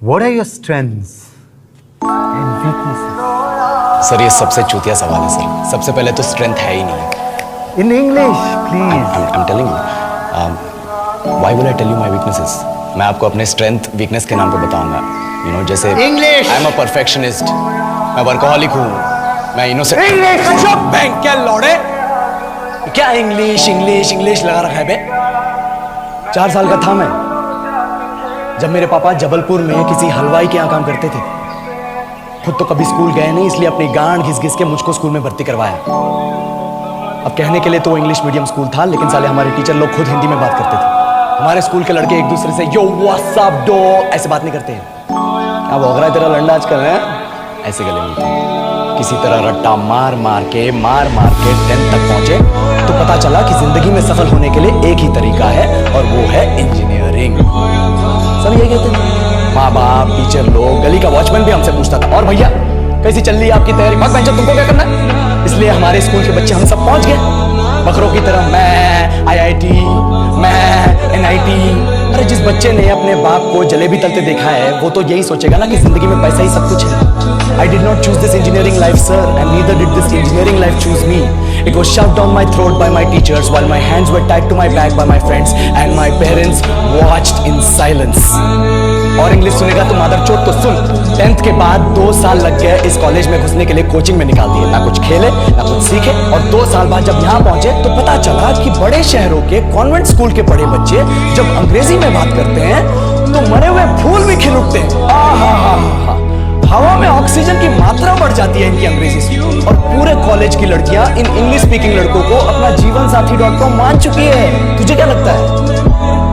What are your strengths and weaknesses? Sir ये सबसे चूतिया सवाल है सर। सबसे पहले तो स्ट्रेंथ है ही नहीं। In English, please. I'm telling you. Why will I tell you my weaknesses? मैं आपको अपने स्ट्रेंथ वीकनेस के नाम पे बताऊंगा। You know जैसे English. I'm a perfectionist. मैं वर्कोहॉलिक हूँ। मैं इनोसेंट। English. चुप बैंक क्या लौड़े? क्या इंग्लिश इंग्लिश इंग्लिश लगा रखा है बे? 4 साल का था मैं जब मेरे पापा जबलपुर में किसी हलवाई के यहाँ काम करते थे। खुद तो कभी स्कूल गए नहीं, इसलिए अपनी गांड घिस घिस के मुझको स्कूल में भर्ती करवाया। अब कहने के लिए तो इंग्लिश मीडियम स्कूल था, लेकिन साले हमारे टीचर लोग खुद हिंदी में बात करते थे। हमारे स्कूल के लड़के एक दूसरे से यो व्हाट्स अप डो ऐसे बात नहीं करते हैं। अब होगा तेरा लंडा आजकल है ऐसे गले मिलते हैं। किसी तरह रट्टा मार मार के 10th तक पहुंचे तो पता चला कि जिंदगी में सफल होने के लिए एक ही तरीका है और वो है इंजीनियरिंग। सब यही कहते हैं। माँ बाप, टीचर लोग, गली का वॉचमैन भी हमसे पूछता था, और भैया कैसी चल रही है आपकी तैयारी? भाग बेंचो, तुमको क्या करना है? इसलिए हमारे स्कूल के बच्चे हम सब पहुंच गए बकरों की तरह। मैं IIT, मैं NIT। अरे जिस बच्चे ने अपने बाप को जलेबी तलते देखा है वो तो यही सोचेगा ना कि जिंदगी में पैसा ही सब कुछ है। I did not choose this engineering life, sir, and neither did this engineering life choose me. It was shoved down my throat by my teachers while my hands were tied to my back by my friends and my parents watched in silence. और English सुनेगा तो मादरचोद तो सुन। 10th के बाद 2 साल लग गए इस कॉलेज में घुसने के लिए, कोचिंग में निकाल दिए। ना कुछ खेले ना कुछ सीखे, और 2 साल बाद जब यहाँ पहुंचे तो पता चला कि बड़े शहरों के कॉन्वेंट स्कूल के बड़े बच्चे जब अंग्रेजी में बात करते हैं तो मरे हुए फूल भी खिल उठते हैं। हवा में ऑक्सीजन की मात्रा बढ़ जाती है इनकी अंग्रेजी से, और पूरे कॉलेज की लड़कियां इन इंग्लिश स्पीकिंग लड़कों को अपना जीवन साथी .com मान चुकी है। तुझे क्या लगता है?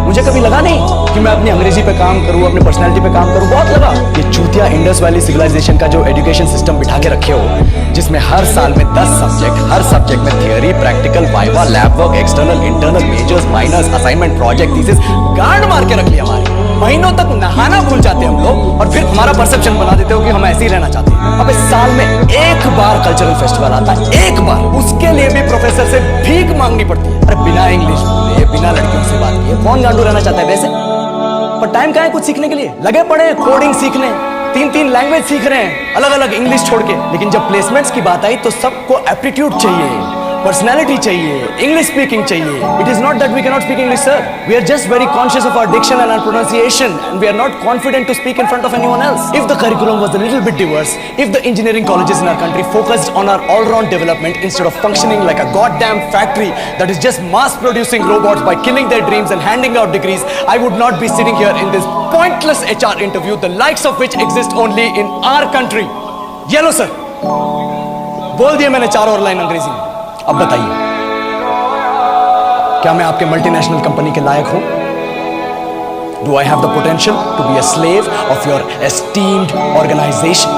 मुझे कभी लगा नहीं कि मैं अपनी अंग्रेजी पे काम करूं, अपनी पर्सनालिटी पे काम करूं। बहुत लगा। ये चूतिया इंडस वैली सिविलाइजेशन का जो एजुकेशन सिस्टम बिठा के रखे हो, जिसमें हर साल में 10 सब्जेक्ट, हर सब्जेक्ट में theory, practical, viva, lab work, external, internal, majors, minors, assignment, project, thesis, गांड मार के रख लिया हमारी। महीनों तक नहाना भूल जाते हम लोग, और फिर हमारा परसेप्शन बना देते हो कि हम ऐसे ही रहना चाहते हैं। अब इस साल में एक बार कल्चरल फेस्टिवल आता है, एक बार, उसके लिए भी प्रोफेसर से भीख मांगनी पड़ती है। अरे बिना इंग्लिश बोले, बिना लड़कियों से बात किए कौन गांडू रहना चाहता है वैसे? पर टाइम कहाँ है कुछ सीखने के लिए? लगे पड़े हैं कोडिंग सीखने, 3 लैंग्वेज सीख रहे हैं अलग अलग इंग्लिश छोड़ के। लेकिन जब प्लेसमेंट्स की बात आई तो सबको एप्टीट्यूड चाहिए, पर्सनैलिटी चाहिए, इंग्लिश स्पीकिंग चाहिए। It is not that we cannot speak English, sir. We are just very conscious of our diction and our pronunciation, and we are not confident to speak in front of anyone else. If the curriculum was a little bit diverse, if the engineering colleges in our country focused on our all-round development instead of functioning like a goddamn factory that is just mass producing robots by killing their dreams and handing out degrees, I would not be sitting here in this pointless HR interview, the likes of which exist only in our country. ये लो sir, बोल दिया मैंने 4 और line अंग्रेजी में। अब बताइए, क्या मैं आपके मल्टीनेशनल कंपनी के लायक हूं? Do I have the potential to be a slave of your esteemed organization?